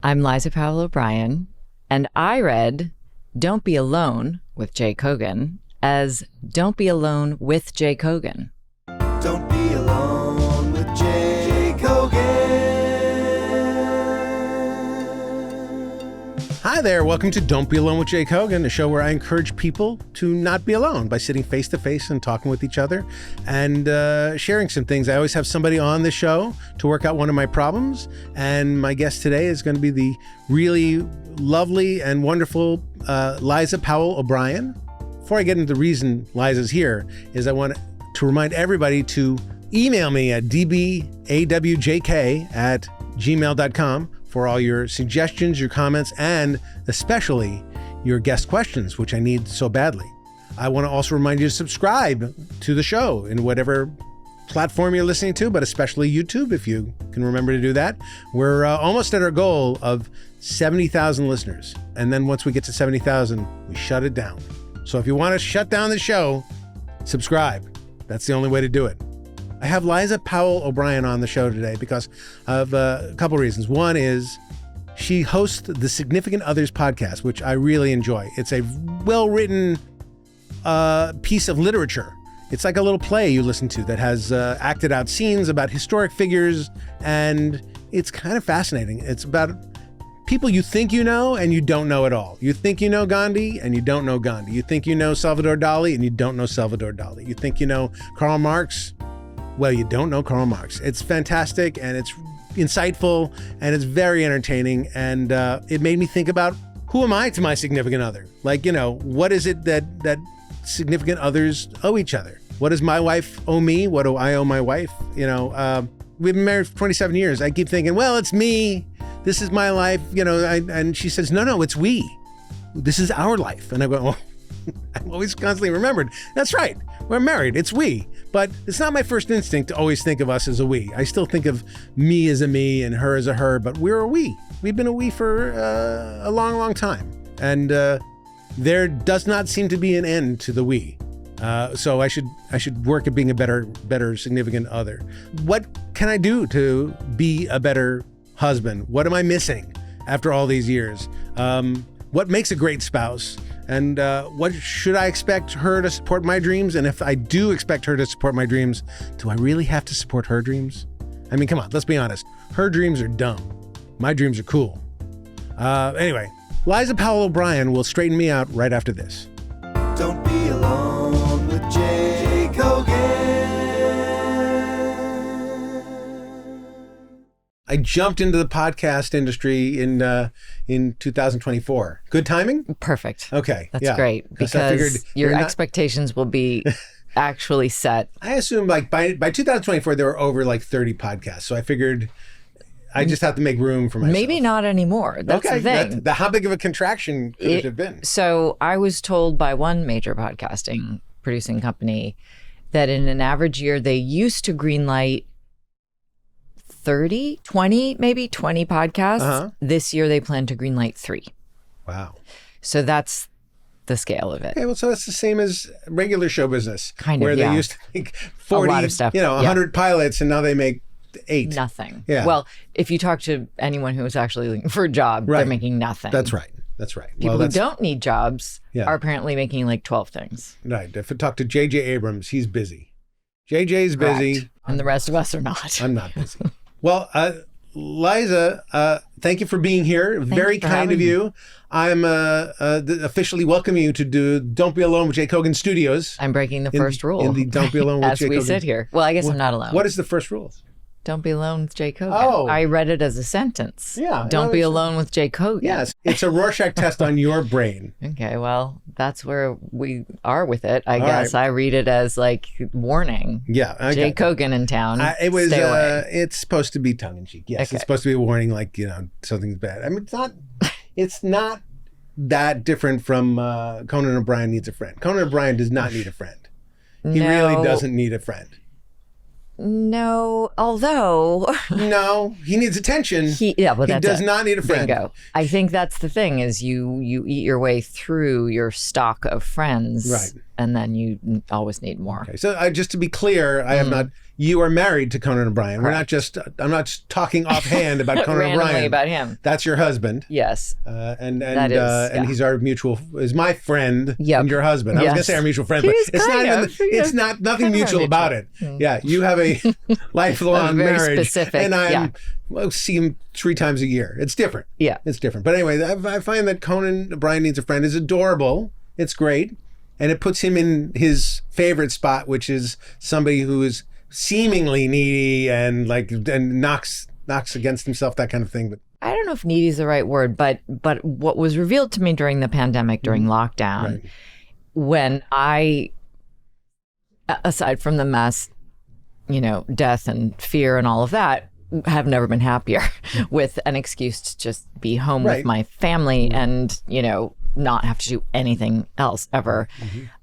I'm Liza Powel O'Brien, and I read Don't Be Alone with Jay Cogan as Don't Be Alone with Jay Cogan. Don't be alone with Jay Cogan. Hi there, welcome to Don't Be Alone with Jay Cogan, a show where I encourage people to not be alone by sitting face to face and talking with each other and sharing some things. I always have somebody on the show to work out one of my problems, and my guest today is going to be the really lovely and wonderful Liza Powel O'Brien. Before I get into the reason Liza's here, is I want to remind everybody to email me at dbawjk@gmail.com for all your suggestions, your comments, and especially your guest questions, which I need so badly. I want to also remind you to subscribe to the show in whatever platform you're listening to, but especially YouTube, if you can remember to do that. We're almost at our goal of 70,000 listeners. And then once we get to 70,000, we shut it down. So if you want to shut down the show, subscribe. That's the only way to do it. I have Liza Powel O'Brien on the show today because of a couple reasons. One is she hosts the Significant Others podcast, which I really enjoy. It's a well-written piece of literature. It's like a little play you listen to that has acted out scenes about historic figures, and it's kind of fascinating. It's about people you think you know and you don't know at all. You think you know Gandhi and you don't know Gandhi. You think you know Salvador Dali and you don't know Salvador Dali. You think you know Karl Marx. Well, you don't know Karl Marx. It's fantastic and it's insightful and it's very entertaining. And it made me think about, who am I to my significant other? Like, you know, what is it that significant others owe each other? What does my wife owe me? What do I owe my wife? You know, we've been married for 27 years. I keep thinking, well, it's me. This is my life, you know, and she says, no, it's we. This is our life. And I go, oh, I've always constantly remembered, that's right, we're married, it's we. But it's not my first instinct to always think of us as a we. I still think of me as a me and her as a her, but we're a we. We've been a we for a long, long time. And there does not seem to be an end to the we. So I should work at being a better significant other. What can I do to be a better husband? What am I missing after all these years? What makes a great spouse? And what should I expect her to support my dreams? And if I do expect her to support my dreams, do I really have to support her dreams? I mean, come on, let's be honest. Her dreams are dumb. My dreams are cool. Anyway, Liza Powel O'Brien will straighten me out right after this. Don't be alone with Jay Cogan. I jumped into the podcast industry in 2024. Good timing? Perfect. Okay. That's great, because your expectations will be actually set. I assume like by 2024, there were over like 30 podcasts. So I figured I just have to make room for myself. Maybe not anymore. That's the thing. How big of a contraction could it have been? So I was told by one major podcasting producing company that in an average year, they used to greenlight 20 podcasts. Uh-huh. This year, they plan to greenlight 3. Wow. So that's the scale of it. Okay, well, so that's the same as regular show business. Kind of, where they used to make 40, a lot of stuff. 100 pilots, and now they make 8. Nothing. Yeah. Well, if you talk to anyone who is actually looking for a job, they're making nothing. That's right. People who don't need jobs are apparently making like 12 things. Right. If I talk to J.J. Abrams, he's busy. JJ's busy. Correct. And the rest of us are not. I'm not busy. Well, Liza, thank you for being here. Very kind of you. I'm officially welcoming you to do Don't Be Alone with Jay Cogan Studios. I'm breaking the first rule. In the Don't Be Alone with Jay Cogan. As we sit here. Well, I guess I'm not alone. What is the first rule? Don't be alone with Jay Cogan. Oh. I read it as a sentence. Yeah. Don't be alone with Jay Cogan. Yes. It's a Rorschach test on your brain. Okay, well, that's where we are with it. I guess I read it as like warning. Yeah. Jay Cogan in town. It was. Stay away. It's supposed to be tongue in cheek. Yes. Okay. It's supposed to be a warning, like, you know, something's bad. I mean, it's not that different from Conan O'Brien Needs a Friend. Conan O'Brien does not need a friend. He really doesn't need a friend. No, although... No, he needs attention. He does not need a friend. Bingo. I think that's the thing, is you eat your way through your stock of friends. Right. and then you always need more. Okay. So just to be clear, I have not. You are married to Conan O'Brien. We're not just. I'm not just talking offhand about Conan Randomly O'Brien. about him. That's your husband. Yes. And yeah. he's our is my friend and your husband. I was gonna say our mutual friend, but it's not nothing mutual about it. Yeah, you have a lifelong marriage, specific, and see him 3 times a year. It's different. Yeah, it's different. But anyway, I find that Conan O'Brien Needs a Friend is adorable. It's great, and it puts him in his favorite spot, which is somebody who is seemingly needy and knocks against himself, that kind of thing. But I don't know if needy is the right word, but what was revealed to me during the pandemic, during lockdown, when I, aside from the mess, death and fear and all of that, have never been happier with an excuse to just be home with my family and, not have to do anything else ever.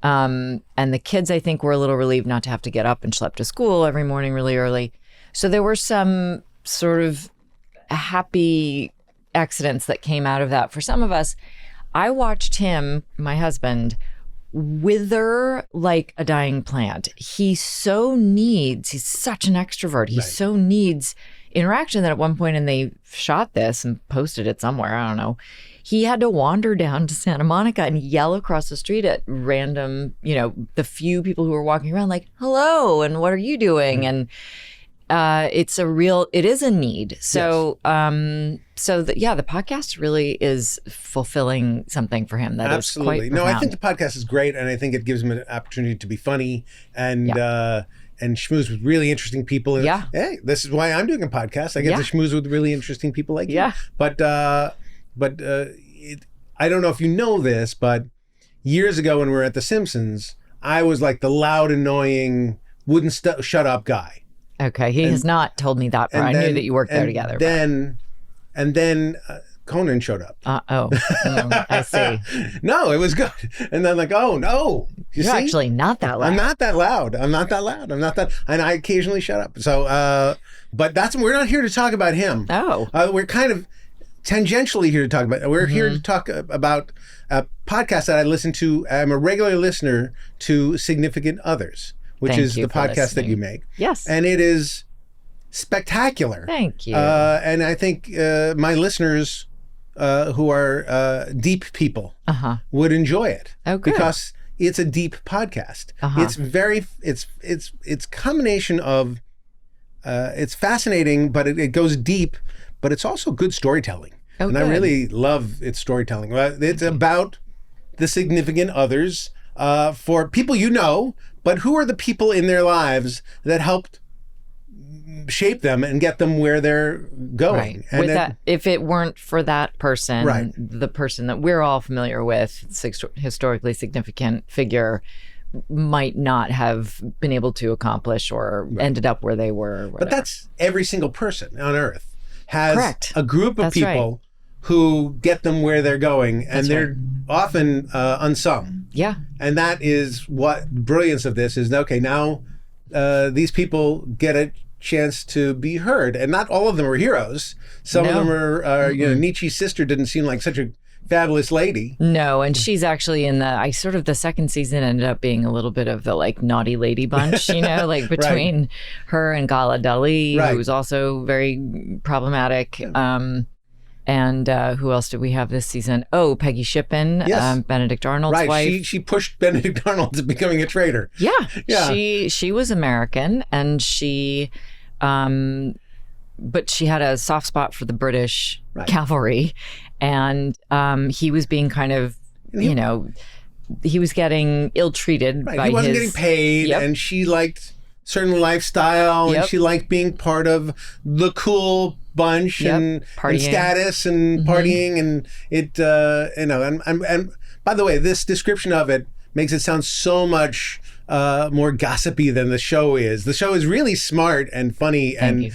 And the kids, I think, were a little relieved not to have to get up and schlep to school every morning really early. So there were some sort of happy accidents that came out of that. For some of us, I watched him, my husband, wither like a dying plant. He's such an extrovert. He so needs interaction that at one point, and they shot this and posted it somewhere, I don't know, he had to wander down to Santa Monica and yell across the street at random, the few people who were walking around like, hello, and what are you doing? And it is a need. So, the podcast really is fulfilling something for him. That absolutely. Is quite profound. I think the podcast is great, and I think it gives him an opportunity to be funny and schmooze with really interesting people. And, hey, this is why I'm doing a podcast. I get to schmooze with really interesting people like you. But I don't know if you know this, but years ago when we were at The Simpsons, I was like the loud, annoying, wouldn't shut up guy. Okay, he has not told me that, but I knew that you worked there together. And then Conan showed up. I see. No, it was good. And then oh no, you're actually not that loud. I'm not that loud. And I occasionally shut up. So, but we're not here to talk about him. Oh, we're kind of tangentially here to talk about. We're here to talk about a podcast that I listen to. I'm a regular listener to Significant Others, which is the podcast that you make. Yes. And it is spectacular. Thank you. And I think my listeners who are deep people would enjoy it. Oh, good. Because it's a deep podcast. It's combination of it's fascinating, but it goes deep, but it's also good storytelling. Oh, and good. I really love its storytelling. It's about the significant others for people but who are the people in their lives that helped shape them and get them where they're going. Right. And if it weren't for that person, the person that we're all familiar with, historically significant figure, might not have been able to accomplish or ended up where they were. But that's every single person on Earth has a group of people who get them where they're going, and they're often unsung. Yeah. And that is what brilliance of this is. Okay, now these people get a chance to be heard, and not all of them are heroes. Some of them are Nietzsche's sister didn't seem like such a fabulous lady. No, and she's actually in the second season ended up being a little bit of the naughty lady bunch, between her and Gala Dali, who's also very problematic. And who else did we have this season? Oh, Peggy Shippen, Benedict Arnold's wife. She pushed Benedict Arnold to becoming a traitor. Yeah. She was American, and she, but she had a soft spot for the British cavalry, and he was being kind of, he was getting ill-treated by he wasn't getting paid, and she liked certain lifestyle, and she liked being part of the cool bunch and status and partying, and it and by the way, this description of it makes it sound so much more gossipy than the show is. The show is really smart and funny and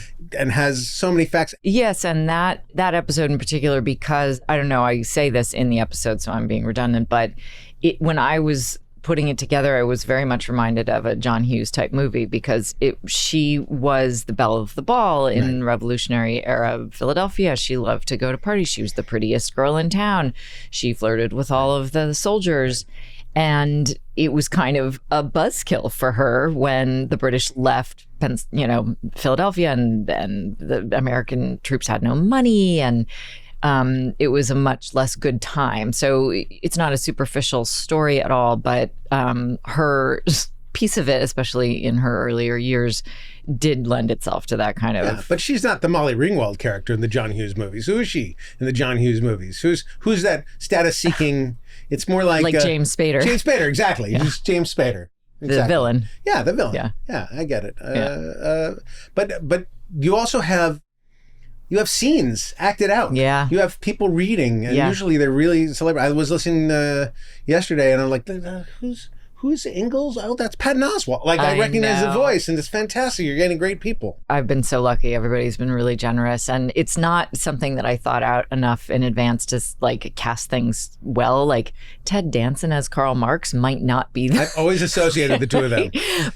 has so many facts. Yes, and that episode in particular, because I don't know, I say this in the episode, so I'm being redundant, but when I was putting it together, I was very much reminded of a John Hughes type movie, because she was the belle of the ball in Revolutionary era Philadelphia. She loved to go to parties. She was the prettiest girl in town. She flirted with all of the soldiers. And it was kind of a buzzkill for her when the British left, Philadelphia, and the American troops had no money, and it was a much less good time. So it's not a superficial story at all, but her piece of it, especially in her earlier years, did lend itself to that kind of. Yeah, but she's not the Molly Ringwald character in the John Hughes movies. Who is she in the John Hughes movies? Who's that status-seeking? It's more like James Spader. James Spader, exactly. Yeah. He's James Spader. Exactly. The villain. Yeah, the villain. Yeah, I get it. But you also have scenes acted out. Yeah. You have people reading, and usually they're really celebrity. I was listening yesterday, and I'm like, who's Ingalls? Oh, that's Patton Oswalt. Like, I recognize the voice, and it's fantastic. You're getting great people. I've been so lucky. Everybody's been really generous, and it's not something that I thought out enough in advance to like cast things well. Like Ted Danson as Karl Marx might not be. I've always associated the two of them,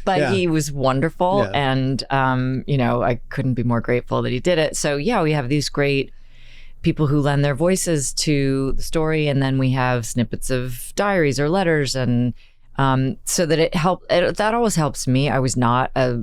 but he was wonderful, and I couldn't be more grateful that he did it. So we have these great people who lend their voices to the story, and then we have snippets of diaries or letters, and so that that always helps me. I was not a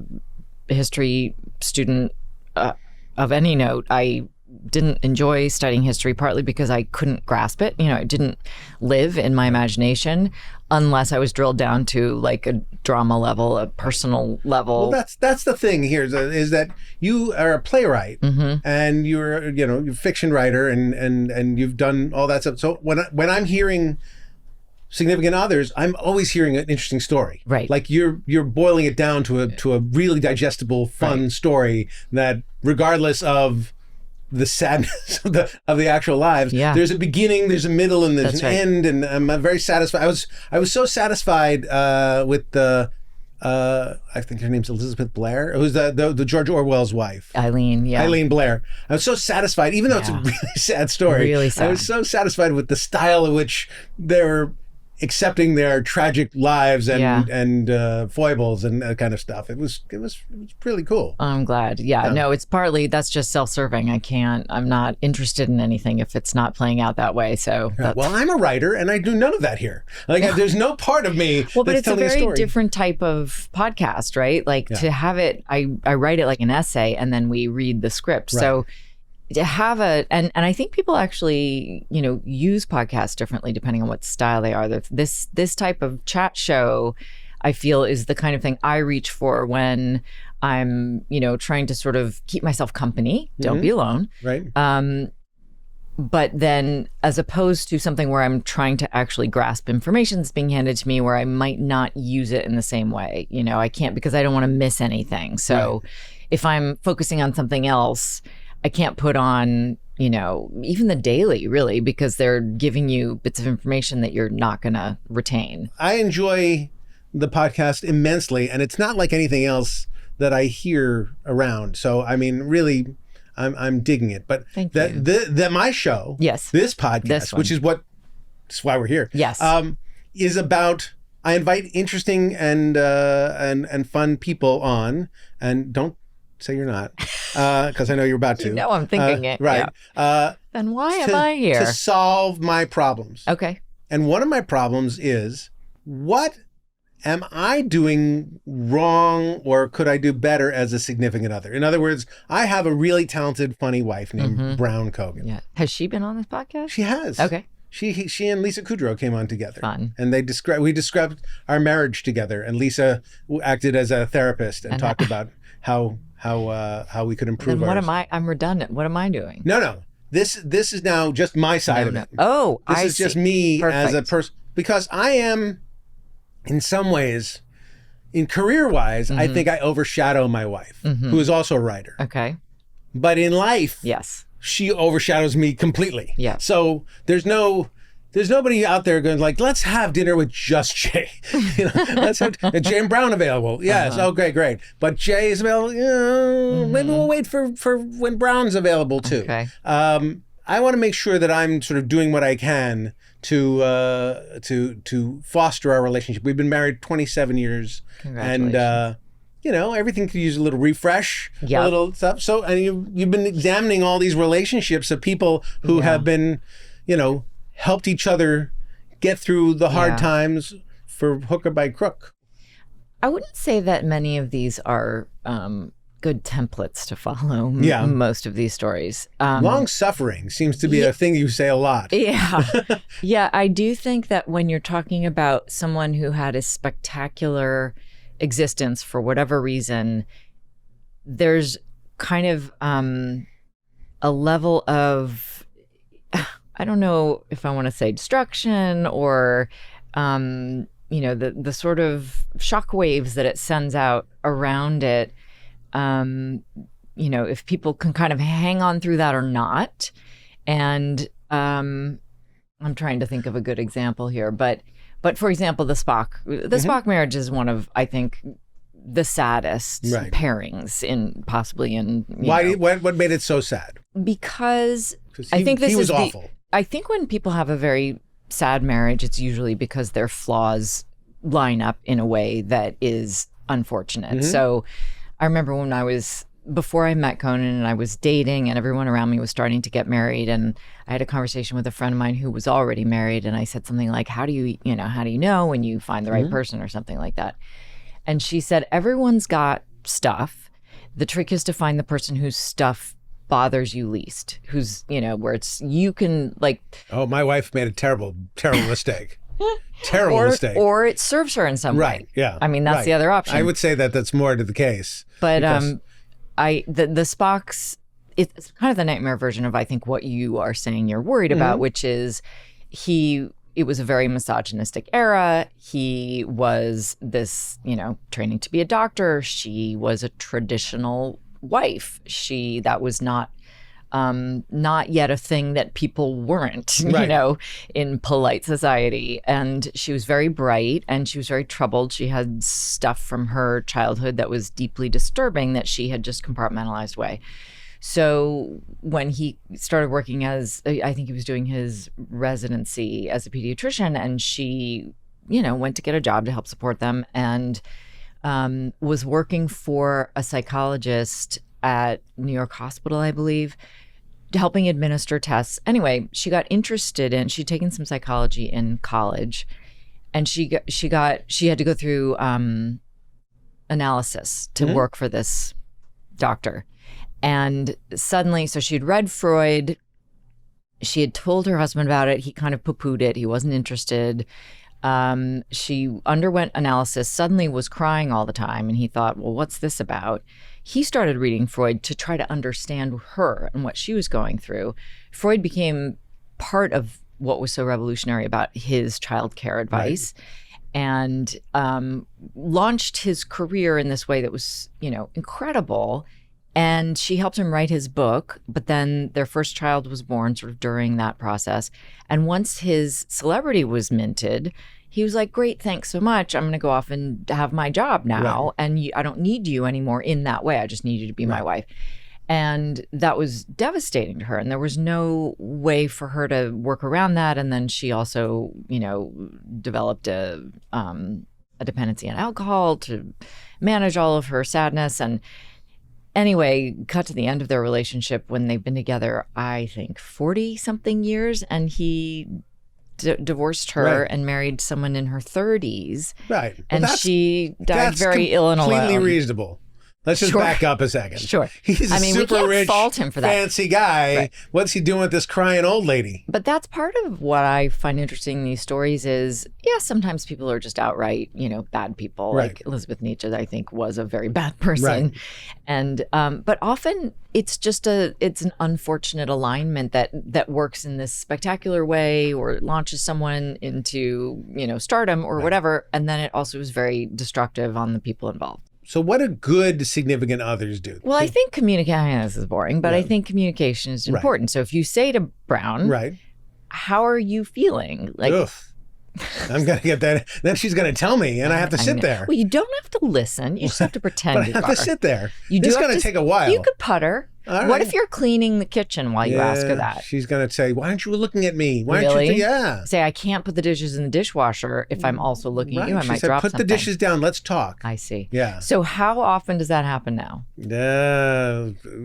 history student of any note. I didn't enjoy studying history, partly because I couldn't grasp it. It didn't live in my imagination unless I was drilled down to like a drama level, a personal level. Well, that's the thing here is that you are a playwright, and you're a fiction writer, and you've done all that stuff. So when I'm hearing significant others, I'm always hearing an interesting story. Right. Like you're boiling it down to a really digestible, fun story that, regardless of the sadness of the actual lives, there's a beginning, there's a middle, and there's an end, and I'm very satisfied. I was so satisfied with the I think her name's Elizabeth Blair, who's the George Orwell's wife. Eileen Blair. I was so satisfied, even though it's a really sad story. Really sad. I was so satisfied with the style in which they were accepting their tragic lives and foibles and that kind of stuff. It was really cool. I'm glad. No, it's partly that's just self-serving. I'm not interested in anything if it's not playing out that way. So well, I'm a writer and I do none of that here. Like there's no part of me but that's it's a very different type of podcast, right? Like to have it, I write it like an essay and then we read the script. Right. So to have and I think people actually, use podcasts differently depending on what style they are. This type of chat show, I feel, is the kind of thing I reach for when I'm, trying to sort of keep myself company. Don't be alone. Right. But then as opposed to something where I'm trying to actually grasp information that's being handed to me where I might not use it in the same way. I can't because I don't want to miss anything. So if I'm focusing on something else, I can't put on, even the daily, really, because they're giving you bits of information that you're not going to retain. I enjoy the podcast immensely, and it's not like anything else that I hear around. So, I mean, really, I'm digging it. But my show, this podcast, which is that's why we're here, is about. I invite interesting and fun people on, and don't say you're not, because I know you're about to. I'm thinking it. Right. Yeah. Then why am I here? To solve my problems. Okay. And one of my problems is, what am I doing wrong or could I do better as a significant other? In other words, I have a really talented, funny wife named Brown Cogan. Yeah. Has she been on this podcast? She has. Okay. She and Lisa Kudrow came on together. Fun. And we described our marriage together. And Lisa acted as a therapist and talked about how we could improve. Then I'm redundant. What am I doing? No. This is now just my side of it. Oh, this is just me as a person, because I am, in some ways, in career-wise, I think I overshadow my wife, who is also a writer. Okay. But in life, she overshadows me completely. Yeah. So there's nobody out there going like, let's have dinner with just Jay. Let's have Jay and Brown available. Yes. Okay, great. But Jay is available. Maybe we'll wait for when Brown's available too. Okay. I want to make sure that I'm sort of doing what I can to foster our relationship. We've been married 27 years. Congratulations. And everything could use a little refresh, a little stuff. So, and you've been examining all these relationships of people who have been, helped each other get through the hard Yeah. times for hook or by crook. I wouldn't say that many of these are good templates to follow. Yeah. Most of these stories. Long-suffering seems to be a thing you say a lot. Yeah. Yeah, I do think that when you're talking about someone who had a spectacular existence for whatever reason, there's kind of a level of, I don't know if I want to say destruction or, the sort of shock waves that it sends out around it. If people can kind of hang on through that or not. And I'm trying to think of a good example here, but for example, the Spock marriage is one of, I think, the saddest pairings What made it so sad? Because Because I think he was awful. I think when people have a very sad marriage, it's usually because their flaws line up in a way that is unfortunate. So I remember before I met Conan and I was dating and everyone around me was starting to get married, and I had a conversation with a friend of mine who was already married, and I said something like, how do you know when you find the right person or something like that? And she said, everyone's got stuff. The trick is to find the person whose stuff bothers you least, who's, where you can like. Oh, my wife made a terrible, terrible mistake. Terrible mistake. Or it serves her in some way. Right, yeah. I mean, that's the other option. I would say that that's more to the case. But the Spock's, it's kind of the nightmare version of, I think, what you are saying you're worried about, which is it was a very misogynistic era. He was this, training to be a doctor. She was a traditional wife. That was not yet a thing that people weren't, in polite society. And she was very bright and she was very troubled. She had stuff from her childhood that was deeply disturbing that she had just compartmentalized away. So when he started working I think he was doing his residency as a pediatrician, and she, went to get a job to help support them, and was working for a psychologist at New York Hospital, I believe, helping administer tests. Anyway, she'd taken some psychology in college, and she had to go through analysis to work for this doctor. And suddenly, so she'd read Freud. She had told her husband about it. He kind of poo-pooed it. He wasn't interested. She underwent analysis, suddenly was crying all the time. And he thought, well, what's this about? He started reading Freud to try to understand her and what she was going through. Freud became part of what was so revolutionary about his childcare advice. And launched his career in this way that was, incredible. And she helped him write his book, but then their first child was born sort of during that process. And once his celebrity was minted, he was like, great, thanks so much. I'm going to go off and have my job now. And I don't need you anymore in that way. I just need you to be my wife. And that was devastating to her. And there was no way for her to work around that. And then she also, developed a dependency on alcohol to manage all of her sadness. And anyway, cut to the end of their relationship when they've been together, I think 40 something years, and he divorced her and married someone in her 30s. Right. Well, and she died very ill and alone. Completely reasonable. Let's just back up a second. Sure. He's a super we can't rich, fault him for that. fancy guy. Right. What's he doing with this crying old lady? But that's part of what I find interesting in these stories is, sometimes people are just outright, bad people. Right. Like Elizabeth Nietzsche, I think, was a very bad person. Right. And but often it's just it's an unfortunate alignment that works in this spectacular way, or launches someone into, stardom or whatever. And then it also is very destructive on the people involved. So what do good significant others do? Well, I think communication, this is boring, but I think communication is important. So if you say to Brown, how are you feeling? Like, ugh. I'm going to get that. Then she's going to tell me, and I have to sit there. Well, you don't have to listen. You just have to pretend. But I have to sit there. It's going to take a while. You could putter. All what right. if you're cleaning the kitchen while you ask her that? She's going to say, why aren't you looking at me? Why really? aren't you? Yeah. Say, I can't put the dishes in the dishwasher if I'm also looking at you. I might said, drop put something. the dishes down. Let's talk. I see. Yeah. So how often does that happen now?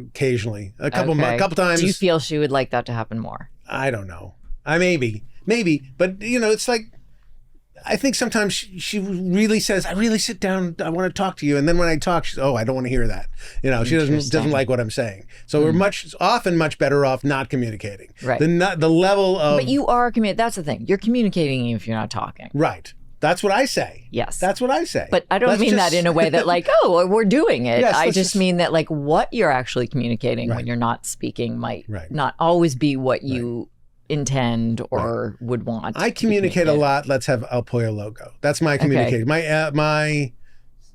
Occasionally. A couple times. Do you feel she would like that to happen more? I don't know. Maybe. maybe, but it's like, I think sometimes she really says, I really sit down, I want to talk to you. And then when I talk, she's, I don't want to hear that. She doesn't like what I'm saying. So we're often much better off not communicating. Right. The level of... But you are communicating. That's the thing. You're communicating if you're not talking. Right. That's what I say. Yes. That's what I say. But I don't mean that in a way that like, we're doing it. Yes, I just mean that like what you're actually communicating when you're not speaking might not always be what you intend or would want. I communicate a lot. Let's have El Pollo logo. That's my communication.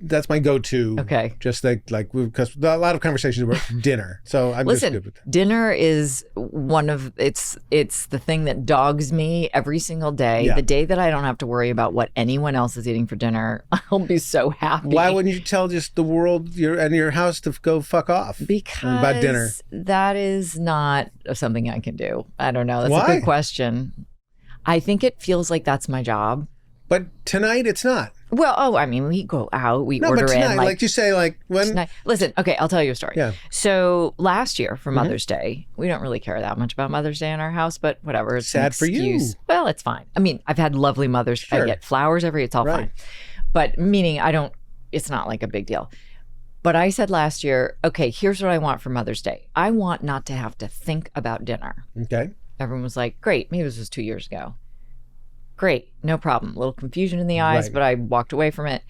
That's my go-to. Okay. Just like because a lot of conversations about dinner. So I'm just good with that. Dinner is one of it's the thing that dogs me every single day. Yeah. The day that I don't have to worry about what anyone else is eating for dinner, I'll be so happy. Why wouldn't you tell just the world your house to go fuck off? Because about dinner. That is not something I can do. I don't know. That's Why? a good question. I think it feels like that's my job. But tonight it's not. Well, I mean, we go out, we order but tonight, in. like you say, like when... Tonight. Listen, okay, I'll tell you a story. Yeah. So last year for Mother's Day, we don't really care that much about Mother's Day in our house, but whatever. It's sad an for you. excuse. Well, it's fine. I mean, I've had lovely mothers. Sure. I get flowers it's all fine. But meaning it's not like a big deal. But I said last year, okay, here's what I want for Mother's Day. I want not to have to think about dinner. Okay. Everyone was like, great. Maybe this was 2 years ago. Great, no problem. A little confusion in the eyes, but I walked away from it.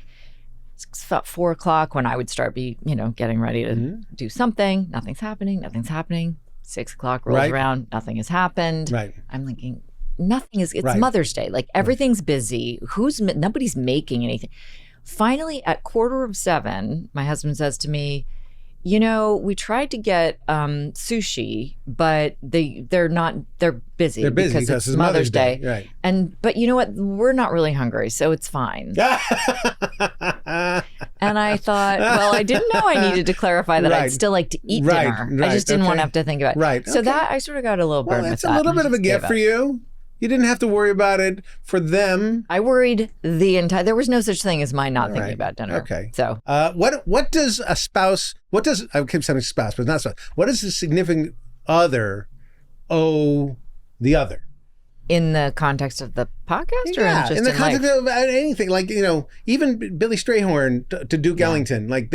It's about 4 o'clock when I would start getting ready to do something. Nothing's happening. 6 o'clock rolls around. Nothing has happened. Right. I'm thinking, nothing is, it's Mother's Day. Like everything's busy. Nobody's making anything. Finally, at 6:45, my husband says to me, we tried to get sushi, but they're busy. They're busy because it's Mother's Day. Right. But you know what? We're not really hungry, so it's fine. And I thought, well, I didn't know I needed to clarify that I'd still like to eat dinner. I just didn't want to have to think about it. Right. So that I sort of got a little burned with that's that. a little bit of a gift for you. You didn't have to worry about it for them. I worried there was no such thing as my not thinking about dinner. Okay. So what does a spouse, I keep saying spouse, but not spouse. What does a significant other owe the other? In the context of the podcast, or just in the context life? of anything, like even Billy Strayhorn to Duke Ellington, like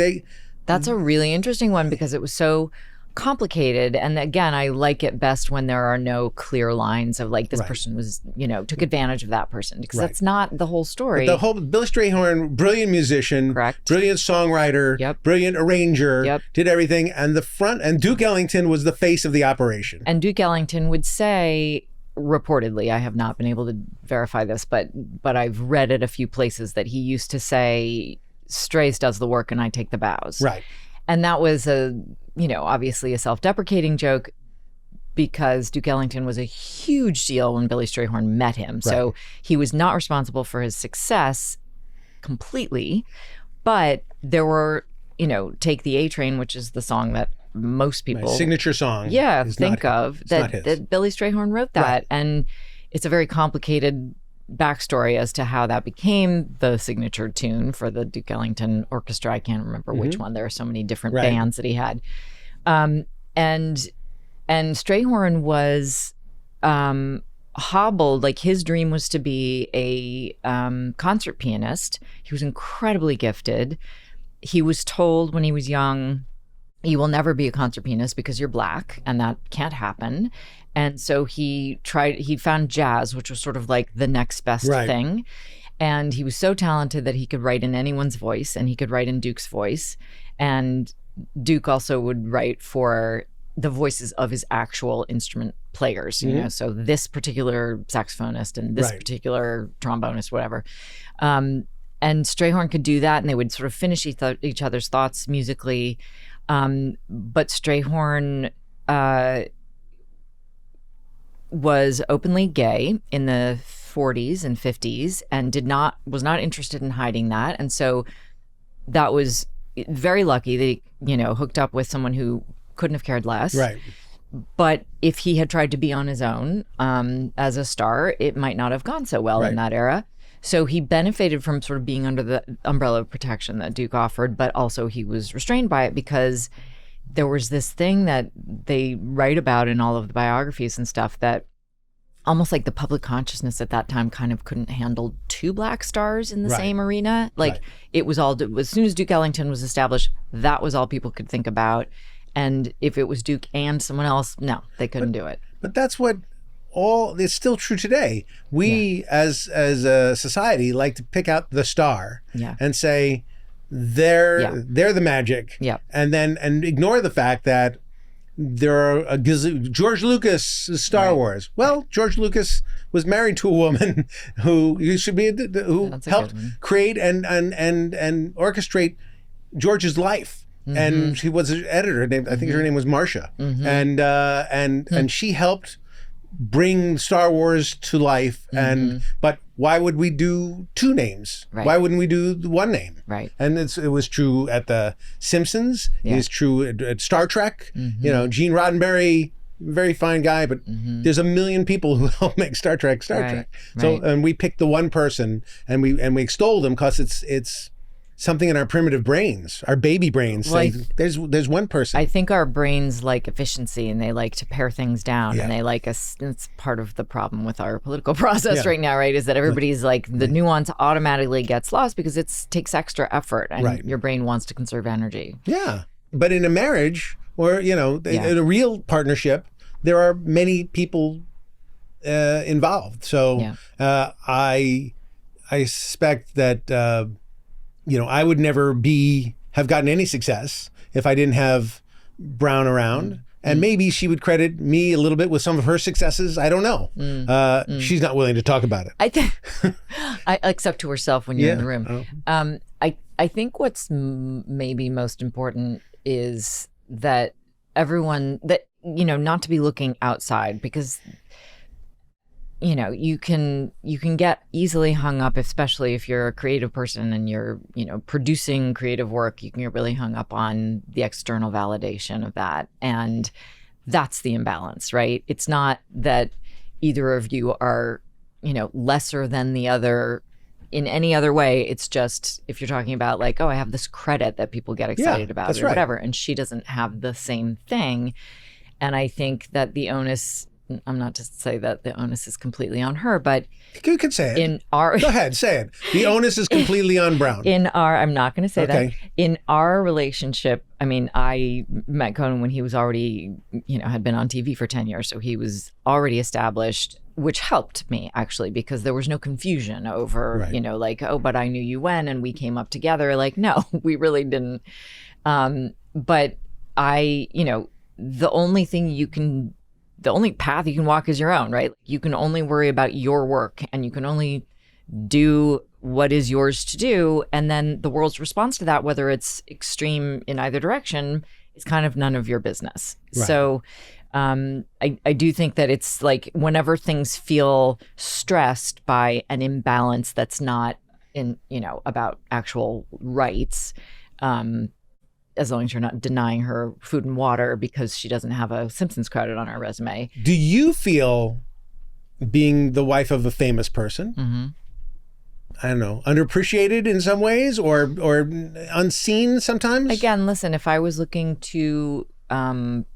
That's a really interesting one because it was so complicated, and again, I like it best when there are no clear lines of like this person was took advantage of that person, because that's not the whole story. But the whole Billy Strayhorn, brilliant musician, brilliant songwriter, brilliant arranger, did everything, and Duke Ellington was the face of the operation. And Duke Ellington would say, reportedly, I have not been able to verify this, but I've read it a few places, that he used to say, Strays does the work and I take the bows. Right. And that was obviously a self-deprecating joke, because Duke Ellington was a huge deal when Billy Strayhorn met him. Right. So he was not responsible for his success completely, but there were, Take the A Train, which is the song that most people... My signature song. Yeah, think of. That Billy Strayhorn wrote that. Right. And it's a very complicated backstory as to how that became the signature tune for the Duke Ellington Orchestra. I can't remember which one. There are so many different bands that he had. And Strayhorn was hobbled. Like, his dream was to be a concert pianist. He was incredibly gifted. He was told when he was young, you will never be a concert pianist because you're black, and that can't happen. And so he found jazz, which was sort of like the next best thing. And he was so talented that he could write in anyone's voice, and he could write in Duke's voice. And Duke also would write for the voices of his actual instrument players, so this particular saxophonist and this particular trombonist, whatever. And Strayhorn could do that, and they would sort of finish each other's thoughts musically. But Strayhorn was openly gay in the 40s and 50s, and was not interested in hiding that. And so that was very lucky that he, hooked up with someone who couldn't have cared less. Right. But if he had tried to be on his own as a star, it might not have gone so well in that era. So he benefited from sort of being under the umbrella of protection that Duke offered, but also he was restrained by it, because there was this thing that they write about in all of the biographies and stuff, that almost like the public consciousness at that time kind of couldn't handle two Black stars in the same arena. Like it was all, as soon as Duke Ellington was established, that was all people could think about. And if it was Duke and someone else, no, they couldn't do it. But that's what it's still true today. We as a society like to pick out the star and say they're the magic, and ignore the fact that there are George Lucas Star Wars. Well, George Lucas was married to a woman who helped create and orchestrate George's life. And she was an editor. I think her name was Marcia, and she helped bring Star Wars to life. But why would we do two names? Why wouldn't we do one name? And it was true at the Simpsons. It was true at Star Trek. You know, Gene Roddenberry, very fine guy, but there's a million people who help make Star Trek. So and we picked the one person and we extol them because it's something in our primitive brains, our baby brains, say, there's one person. I think our brains like efficiency and they like to pare things down and they like us. It's part of the problem with our political process right now, right? Is that everybody's like the nuance automatically gets lost because it takes extra effort and your brain wants to conserve energy. Yeah. But in a marriage or, in a real partnership, there are many people involved. So I suspect that, I would never have gotten any success if I didn't have Brown around. And maybe she would credit me a little bit with some of her successes. I don't know. She's not willing to talk about it. Except to herself when you're in the room. I think what's maybe most important is that everyone, not to be looking outside, because you can get easily hung up, especially if you're a creative person and you're, producing creative work, you can get really hung up on the external validation of that. And that's the imbalance, right? It's not that either of you are, lesser than the other in any other way. It's just, if you're talking about like, oh, I have this credit that people get excited about or whatever, and she doesn't have the same thing. And I think that the onus, I'm not to say that the onus is completely on her, but you could say it. Go ahead, say it. The onus is completely on Brown. I'm not going to say that. In our relationship, I mean, I met Conan when he was already, had been on TV for 10 years. So he was already established, which helped me actually, because there was no confusion over, like, oh, but I knew you when, and we came up together. Like, no, we really didn't. But the only path you can walk is your own, right? You can only worry about your work and you can only do what is yours to do. And then the world's response to that, whether it's extreme in either direction, is kind of none of your business. Right. So I do think that it's like whenever things feel stressed by an imbalance that's not about actual rights, as long as you're not denying her food and water because she doesn't have a Simpsons credit on her resume. Do you feel being the wife of a famous person, I don't know, underappreciated in some ways or unseen sometimes? Again, listen, if I was looking to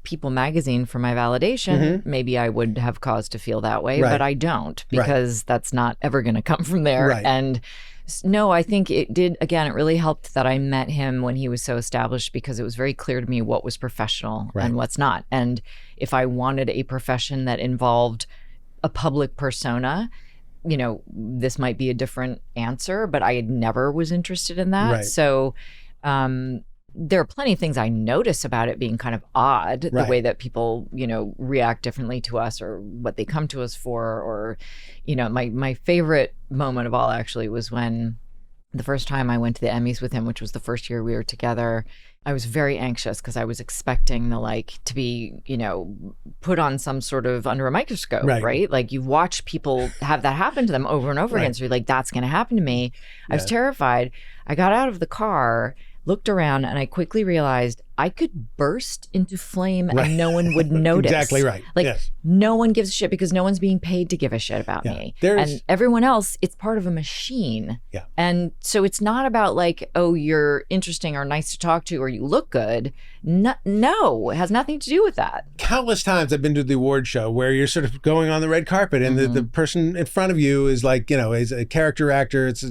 People magazine for my validation, maybe I would have cause to feel that way, but I don't, because that's not ever going to come from there. And no, I think it did. Again, it really helped that I met him when he was so established, because it was very clear to me what was professional and what's not. And if I wanted a profession that involved a public persona, this might be a different answer, but I never was interested in that. So there are plenty of things I notice about it being kind of odd, the way that people, react differently to us or what they come to us for. Or, my favorite moment of all actually was when the first time I went to the Emmys with him, which was the first year we were together. I was very anxious because I was expecting to be, put on some sort of under a microscope, right? Like you watch people have that happen to them over and over again. So you're like, that's going to happen to me. I was terrified. I got out of the car, looked around, and I quickly realized I could burst into flame and no one would notice. Exactly right. Like Yes. no one gives a shit because no one's being paid to give a shit about me. And everyone else, it's part of a machine. Yeah. And so it's not about like, oh, you're interesting or nice to talk to or you look good. No, it has nothing to do with that. Countless times I've been to the award show where you're sort of going on the red carpet and the person in front of you is like, is a character actor. It's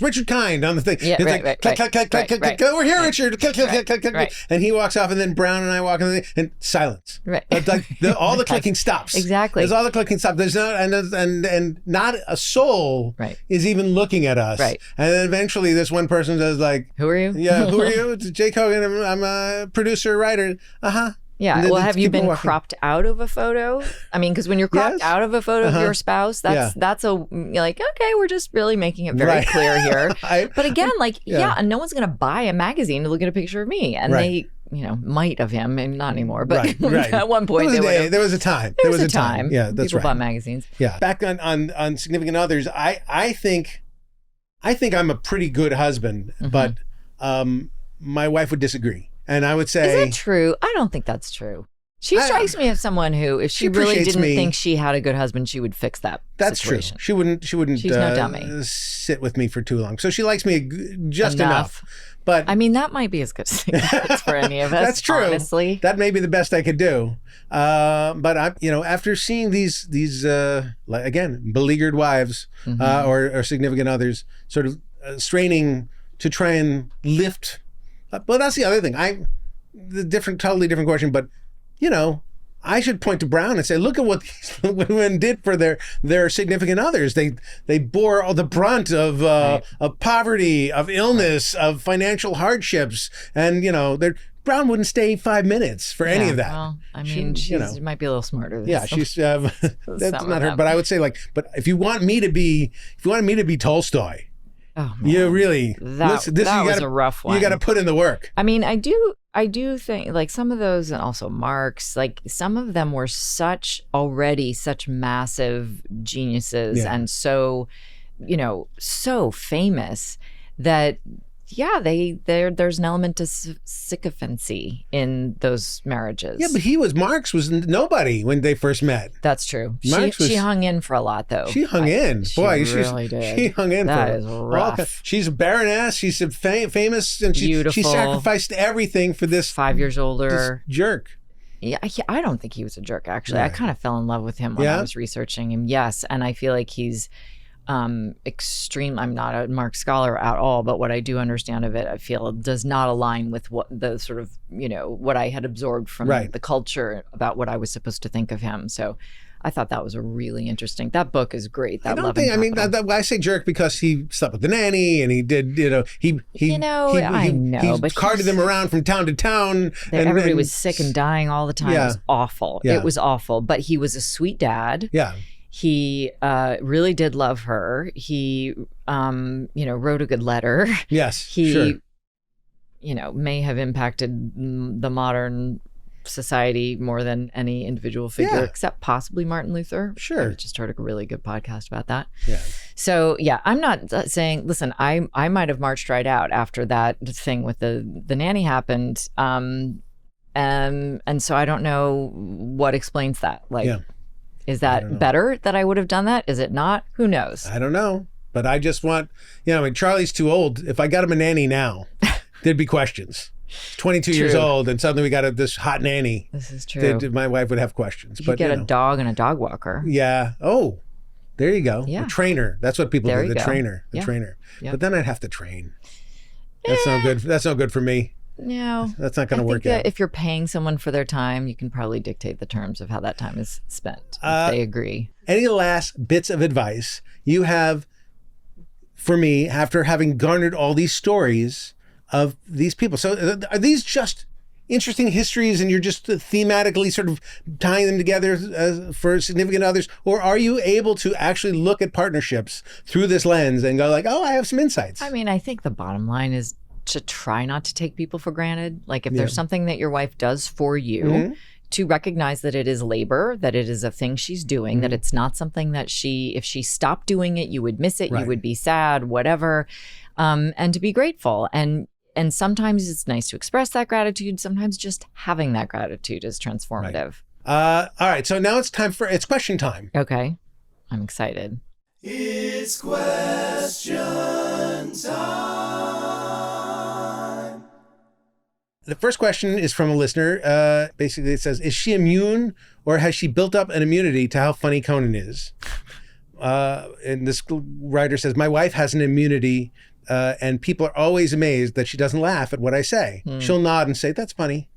Richard Kind on the thing. Yeah, it's right, like, right, click, over here, Richard. Click. Right. And he walks off and then Brown and I walk in and silence. Right. All the clicking stops. Exactly. There's all the clicking stops. There's no, and not a soul is even looking at us. Right. And then eventually this one person does like, who are you? Yeah, who are you? It's Jake Hogan. I'm a producer, writer. Uh-huh. Yeah. Well, have you been cropped out of a photo? I mean, because when you're cropped out of a photo of your spouse, that's you're like, okay, we're just really making it very clear here. But again, and no one's going to buy a magazine to look at a picture of me. And they, might of him, and not anymore. But at one point, there was a time. There was a time. Yeah, that's People right. bought magazines. Yeah. Back on Significant Others, I think I'm a pretty good husband, but my wife would disagree. And I would say... Is that true? I don't think that's true. She strikes me as someone who, if she really didn't think she had a good husband, she would fix that situation. That's true. She wouldn't She's no dummy. sit with me for too long. So she likes me just enough. But I mean, that might be as good as it gets for any of us. That's true. Honestly. That may be the best I could do. But I, after seeing these again, beleaguered wives or significant others sort of straining to try and lift. Well, that's the other thing. Totally different question, but I should point to Brown and say, look at what these women did for their significant others. They bore all the brunt of poverty, of illness, of financial hardships, and Brown wouldn't stay 5 minutes for any of that. Well, I mean, she might be a little smarter than she's that's not her. But I would say but if you want me to be Tolstoy. Oh, man. You really that was a rough one. You got to put in the work. I mean, I do think like some of those, and also Marx, like some of them were such massive geniuses and so, so famous that there's an element to sycophancy in those marriages. Yeah, but Marx was nobody when they first met. That's true. She hung in for a lot, though. She hung in. Boy, she really did. She hung in. That is rough. She's a baroness. She's famous, and she sacrificed everything for this 5 years older jerk. Yeah, I don't think he was a jerk. Actually, I kind of fell in love with him when I was researching him. Yes, and I feel like he's extreme. I'm not a Marx scholar at all, but what I do understand of it, I feel does not align with what the sort of, what I had absorbed from the culture about what I was supposed to think of him. So I thought that was a really interesting, that book is great. I say jerk because he slept with the nanny and he did, he but carted them around from town to town. And everybody was sick and dying all the time. It was awful. Yeah. It was awful, but he was a sweet dad. Yeah. He really did love her. He, wrote a good letter. Yes, he, may have impacted the modern society more than any individual figure, except possibly Martin Luther. Sure. I just heard a really good podcast about that. Yeah. So I'm not saying, listen, I might have marched right out after that thing with the nanny happened. And so I don't know what explains that. Is that better that I would have done that? Is it not? Who knows? I don't know. But I just want, Charlie's too old. If I got him a nanny now, there'd be questions. 22 years old, and suddenly we got this hot nanny. This is true. My wife would have questions. You get a dog and a dog walker. Yeah. Oh, there you go. Yeah. A trainer. That's what people do. The trainer. The trainer. Yeah. But then I'd have to train. That's no good. That's no good for me. No, that's not going to work out. If you're paying someone for their time, you can probably dictate the terms of how that time is spent if they agree. Any last bits of advice you have for me after having garnered all these stories of these people? So are these just interesting histories and you're just thematically sort of tying them together for significant others? Or are you able to actually look at partnerships through this lens and go like, oh, I have some insights? I mean, I think the bottom line is to try not to take people for granted. Like if there's something that your wife does for you, to recognize that it is labor, that it is a thing she's doing, that it's not something that if she stopped doing it, you would miss it, you would be sad, whatever. And to be grateful. And and sometimes it's nice to express that gratitude. Sometimes just having that gratitude is transformative. All right. So now it's question time. Okay. I'm excited. It's question time. The first question is from a listener. Basically, it says, is she immune or has she built up an immunity to how funny Conan is? And this writer says, my wife has an immunity and people are always amazed that she doesn't laugh at what I say. She'll nod and say, that's funny.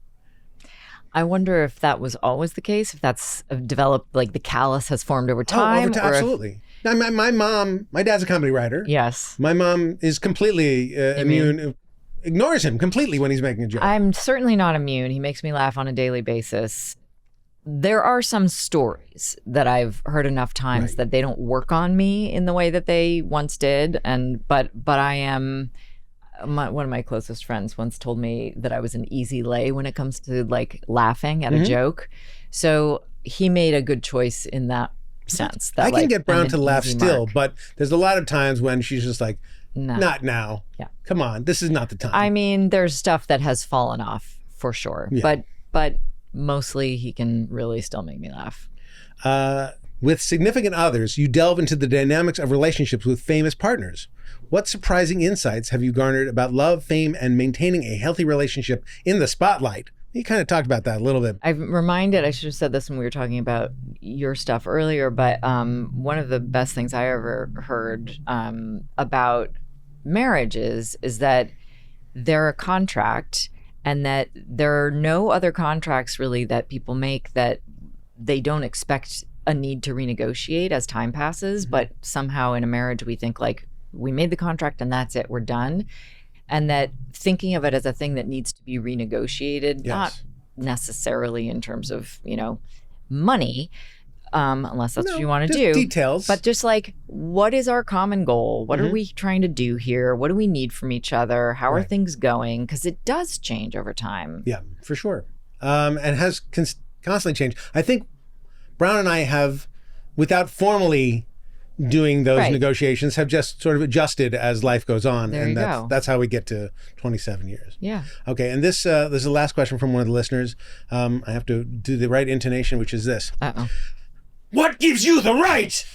I wonder if that was always the case, if that's developed, like the callus has formed over time. Over time, absolutely. Now, my dad's a comedy writer. Yes. My mom is completely immune, ignores him completely when he's making a joke. I'm certainly not immune. He makes me laugh on a daily basis. There are some stories that I've heard enough times that they don't work on me in the way that they once did. But I am... one of my closest friends once told me that I was an easy lay when it comes to like laughing at a joke. So he made a good choice in that sense. That, I can get Brown to laugh still, mark. But there's a lot of times when she's just like, No. not now. Yeah. Come on, this is not the time. I mean, there's stuff that has fallen off for sure, Yeah. but mostly he can really still make me laugh. With significant others, you delve into the dynamics of relationships with famous partners. What surprising insights have you garnered about love, fame, and maintaining a healthy relationship in the spotlight? You kind of talked about that a little bit. I'm reminded, I should have said this when we were talking about your stuff earlier, but one of the best things I ever heard about marriages is that they're a contract and that there are no other contracts really that people make that they don't expect a need to renegotiate as time passes, but somehow in a marriage we think like we made the contract and that's it, we're done. And that thinking of it as a thing that needs to be renegotiated, not necessarily in terms of, money, unless that's what you want to do. Details. But just like, what is our common goal? What are we trying to do here? What do we need from each other? How are things going? Because it does change over time. Yeah, for sure. And has constantly changed. I think Brown and I have, without formally doing those negotiations, have just sort of adjusted as life goes on. There and you go. That's how we get to 27 years. Yeah. Okay, and this is the last question from one of the listeners. I have to do the right intonation, which is this. Uh-oh. What gives you the right?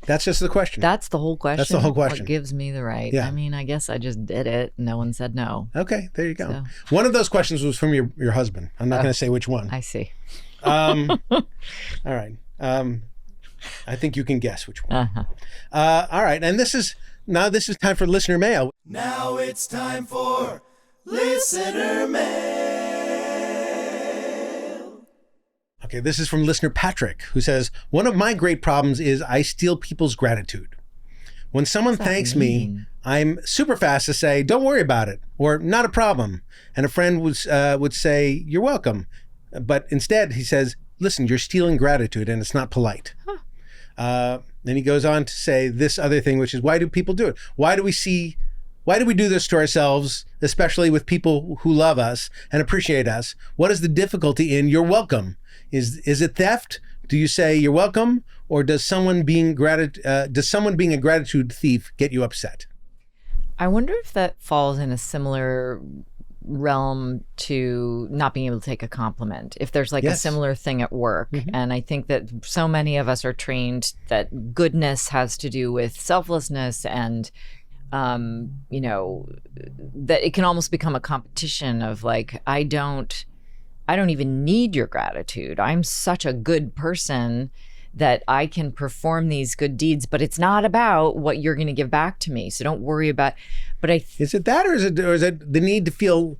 That's just the question. That's the whole question. That's the whole question. What gives me the right? Yeah. I mean, I guess I just did it. No one said no. Okay, there you go. So. One of those questions was from your husband. I'm not going to say which one. I see. All right. I think you can guess which one. All right, and this is time for listener mail. Now it's time for listener mail. Okay, this is from listener Patrick, who says, one of my great problems is I steal people's gratitude. When someone thanks me, I'm super fast to say, don't worry about it, or not a problem. And a friend would say, you're welcome. But instead, he says, listen, you're stealing gratitude and it's not polite. Then he goes on to say this other thing, which is, why do people do it? Why do we do this to ourselves, especially with people who love us and appreciate us? What is the difficulty in you're welcome? Is it theft? Do you say you're welcome? Or does someone being a gratitude thief get you upset? I wonder if that falls in a similar realm to not being able to take a compliment, if there's like a similar thing at work. And I think that so many of us are trained that goodness has to do with selflessness and that it can almost become a competition of like, I don't even need your gratitude. I'm such a good person that I can perform these good deeds, but it's not about what you're going to give back to me. So don't worry about. But is it that, or is it the need to feel,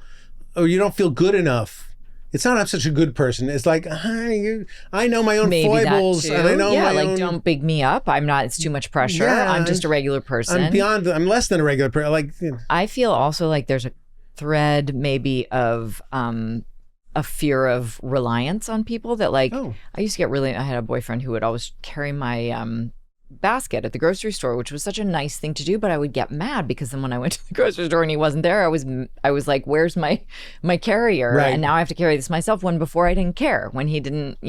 or you don't feel good enough? It's not I'm such a good person. It's like I know my own foibles, and I know my own. Don't big me up. I'm not. It's too much pressure. Yeah, I'm just a regular person. I'm less than a regular person. Like I feel also like there's a thread maybe of a fear of reliance on people that like, I used to get I had a boyfriend who would always carry my basket at the grocery store, which was such a nice thing to do, but I would get mad because then when I went to the grocery store and he wasn't there, I was like, where's my carrier? Right. And now I have to carry this myself, when before I didn't care, when he didn't,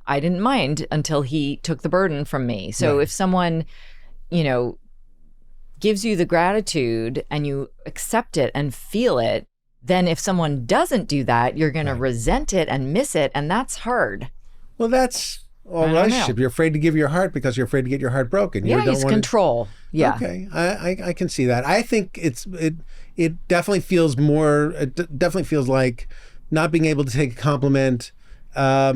I didn't mind until he took the burden from me. So if someone, gives you the gratitude and you accept it and feel it, then if someone doesn't do that, you're going to resent it and miss it. And that's hard. Well, that's all relationship. You're afraid to give your heart because you're afraid to get your heart broken. Yeah, it's control. Yeah. Okay, I can see that. I think it definitely feels more. It definitely feels like not being able to take a compliment. I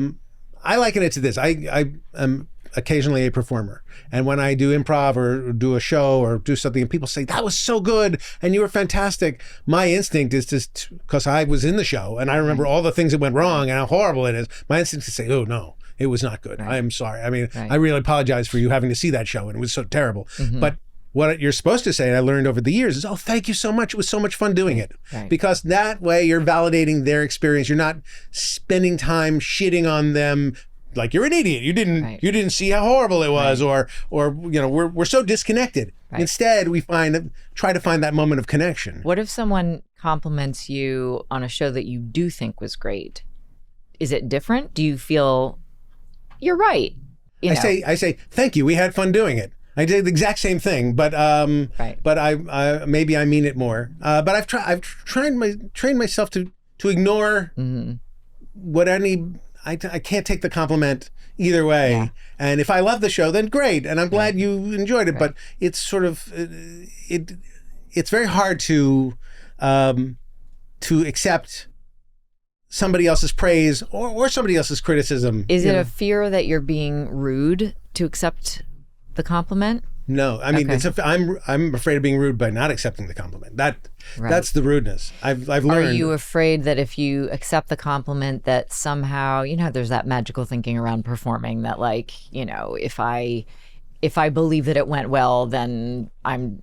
liken it to this. I am occasionally a performer, and when I do improv or do a show or do something, and people say that was so good and you were fantastic, my instinct is just because I was in the show and I remember all the things that went wrong and how horrible it is. My instinct is to say, oh no, it was not good. I'm sorry. I mean, I really apologize for you having to see that show and it was so terrible. But what you're supposed to say, and I learned over the years, is, oh, thank you so much. It was so much fun doing it. Because that way you're validating their experience. You're not spending time shitting on them like you're an idiot. You didn't see how horrible it was, or we're so disconnected. Instead, we try to find that moment of connection. What if someone compliments you on a show that you do think was great? Is it different? Do you feel you're right? I say thank you. We had fun doing it. I did the exact same thing, but I maybe I mean it more. But I've trained myself to ignore what I can't take the compliment either way. And if I love the show, then great, and I'm glad you enjoyed it. But it's sort of it's very hard to accept somebody else's praise or somebody else's criticism. Is it a fear that you're being rude to accept the compliment? No, I mean I'm afraid of being rude by not accepting the compliment. That's the rudeness. I've learned. Are you afraid that if you accept the compliment that somehow, there's that magical thinking around performing that, like, if I believe that it went well, then I'm,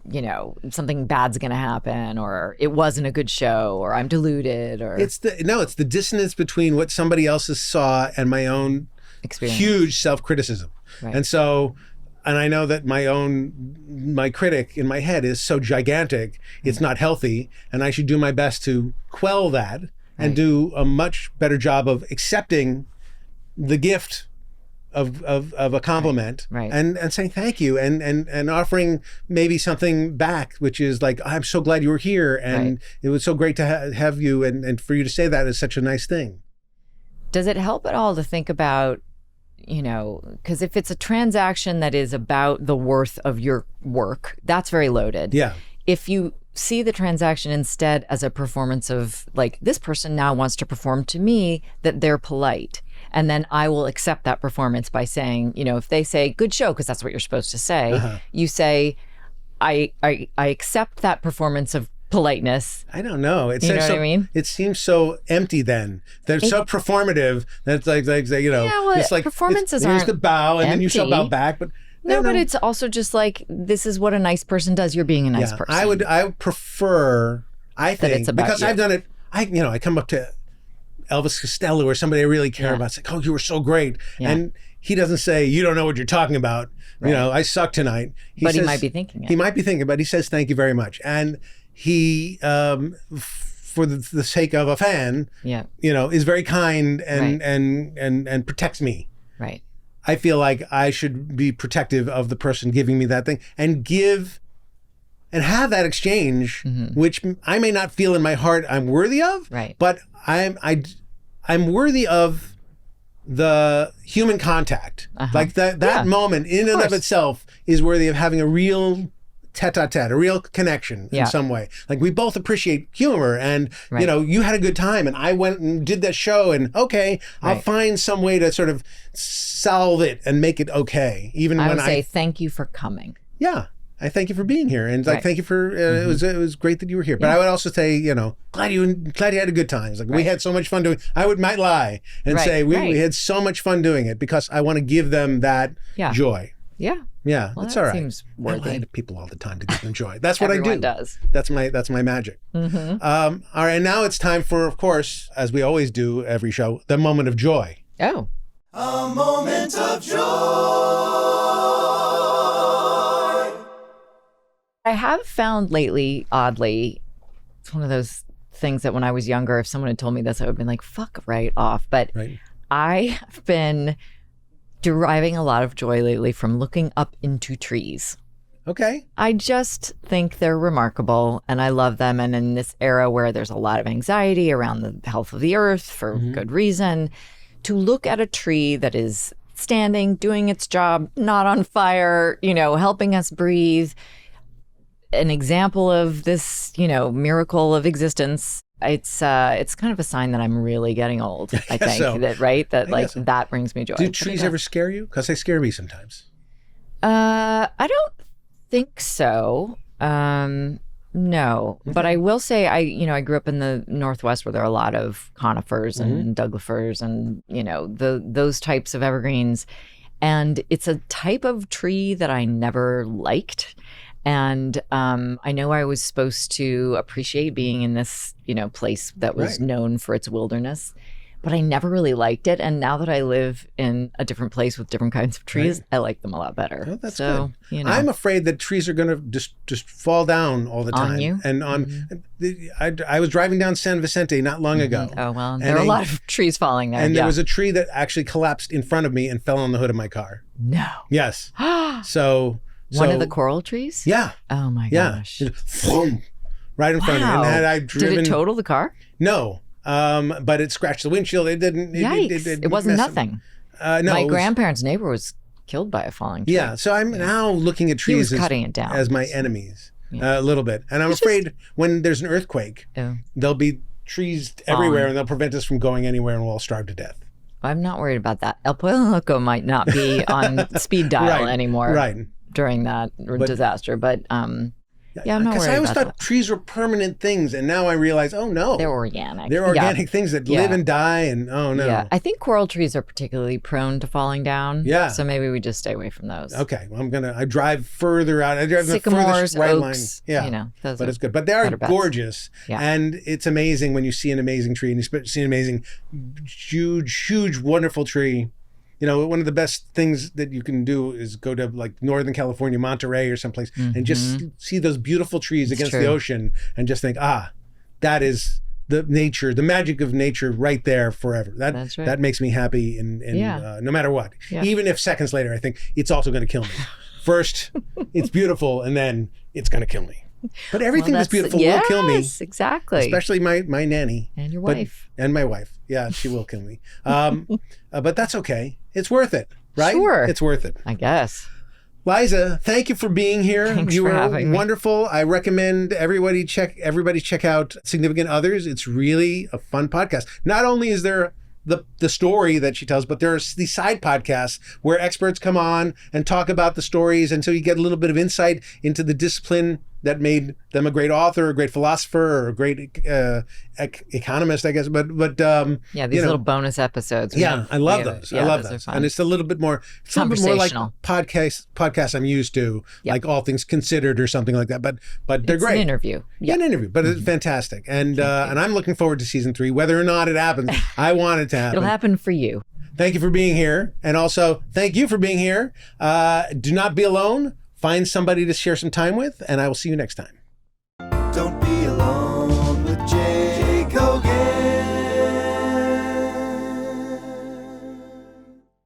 something bad's going to happen, or it wasn't a good show, or I'm deluded, or it's the dissonance between what somebody else saw and my own experience. Huge self-criticism. And so, and I know that my critic in my head is so gigantic, it's not healthy, and I should do my best to quell that and do a much better job of accepting the gift of a compliment and saying thank you and offering maybe something back, which is like, I'm so glad you were here and it was so great to have you, and for you to say that is such a nice thing. Does it help at all to think about, because if it's a transaction that is about the worth of your work, that's very loaded. Yeah. If you see the transaction instead as a performance of, like, this person now wants to perform to me that they're polite, and then I will accept that performance by saying, if they say good show, because that's what you're supposed to say, you say, I accept that performance of politeness. I don't know. You know what I mean? It seems so empty then. They're so performative that it's like it's like performances aren't here's the bow and empty. then you shall bow back. But no, but it's also just like, this is what a nice person does. You're being a nice person. I would prefer, I think, it's about because you. I've done it. I come up to Elvis Costello or somebody I really care about. It's like, oh, you were so great. And he doesn't say, you don't know what you're talking about. I suck tonight. But he might be thinking it. He might be thinking, but he says, thank you very much. And he, for the sake of a fan, is very kind and protects me. Right. I feel like I should be protective of the person giving me that thing and have that exchange, which I may not feel in my heart I'm worthy of, but I'm worthy of the human contact. Like that moment in and of itself is worthy of having a real tete-a-tete, a real connection in some way. Like, we both appreciate humor, and you had a good time, and I went and did that show, and I'll find some way to sort of solve it and make it okay. Even when I would say thank you for coming. Yeah, I thank you for being here, and thank you for it was great that you were here. But I would also say, glad you had a good time. It's like, we had so much fun doing. I might lie and say we had so much fun doing it because I want to give them that joy. Yeah. Yeah, well, that's all right. Seems worthy. I lie to people all the time to give them joy. That's what I do. Does. That's my magic. All right, now it's time for, of course, as we always do every show, the moment of joy. Oh. A moment of joy. I have found lately, oddly, it's one of those things that when I was younger, if someone had told me this, I would have been like, fuck right off. But I have been deriving a lot of joy lately from looking up into trees. Okay. I just think they're remarkable and I love them. And in this era where there's a lot of anxiety around the health of the earth for good reason, to look at a tree that is standing, doing its job, not on fire, helping us breathe, an example of this, miracle of existence. It's kind of a sign that I'm really getting old, I think. So. That brings me joy. Do trees ever scare you? Because they scare me sometimes. I don't think so. No, but I will say I grew up in the Northwest where there are a lot of conifers and Douglas-firs and those types of evergreens, and it's a type of tree that I never liked. And I know I was supposed to appreciate being in this place that was known for its wilderness, but I never really liked it. And now that I live in a different place with different kinds of trees, I like them a lot better. Oh, that's good. I'm afraid that trees are going to just fall down all the time. On you? And I was driving down San Vicente not long ago. Oh, well, there are a lot of trees falling there. And there was a tree that actually collapsed in front of me and fell on the hood of my car. No. Yes. So one of the coral trees? Yeah. Oh my gosh. Right in front of me. And had I driven, did it total the car? No. But it scratched the windshield. It didn't. Yikes. It wasn't nothing. No. My grandparents' neighbor was killed by a falling tree. Yeah. So I'm now looking at trees cutting it down. as my enemies a little bit. And I'm afraid when there's an earthquake, there'll be trees everywhere and they'll prevent us from going anywhere and we'll all starve to death. I'm not worried about that. El Pollo Loco might not be on speed dial anymore during that disaster. But I'm not worried about that. Because I always thought trees were permanent things, and now I realize, oh no. They're organic. They're organic things that live and die, and oh no. Yeah, I think coral trees are particularly prone to falling down. Yeah. So maybe we just stay away from those. Okay, well, I drive further out. I drive Sycamores, the furthest right oaks, line. Yeah, but it's good. But they are gorgeous, and it's amazing when you see an amazing tree, and you see an amazing, huge, wonderful tree. One of the best things that you can do is go to like Northern California, Monterey or someplace and just see those beautiful trees against the ocean and just think, that is the nature, the magic of nature right there forever. That's right. That makes me happy and no matter what. Yeah. Even if seconds later I think it's also going to kill me. First, it's beautiful and then it's going to kill me. But everything that's beautiful will kill me. Yes, exactly. Especially my nanny. And your wife. And my wife. Yeah, she will kill me. But that's okay. It's worth it, right? Sure. It's worth it. I guess. Liza, thank you for being here. Thanks you for were having me. Wonderful. I recommend everybody check out Significant Others. It's really a fun podcast. Not only is there the story that she tells, but there's these side podcasts where experts come on and talk about the stories, and so you get a little bit of insight into the discipline that made them a great author, a great philosopher, or a great economist, I guess. But these little bonus episodes. I love those. I love those. And it's a little bit more like podcasts I'm used to, like All Things Considered or something like that. But they're great. An interview. Yeah, an interview. But it's fantastic. And I'm looking forward to season 3, whether or not it happens. I want it to happen. It'll happen for you. Thank you for being here. And also, thank you for being here. Do not be alone. Find somebody to share some time with, and I will see you next time.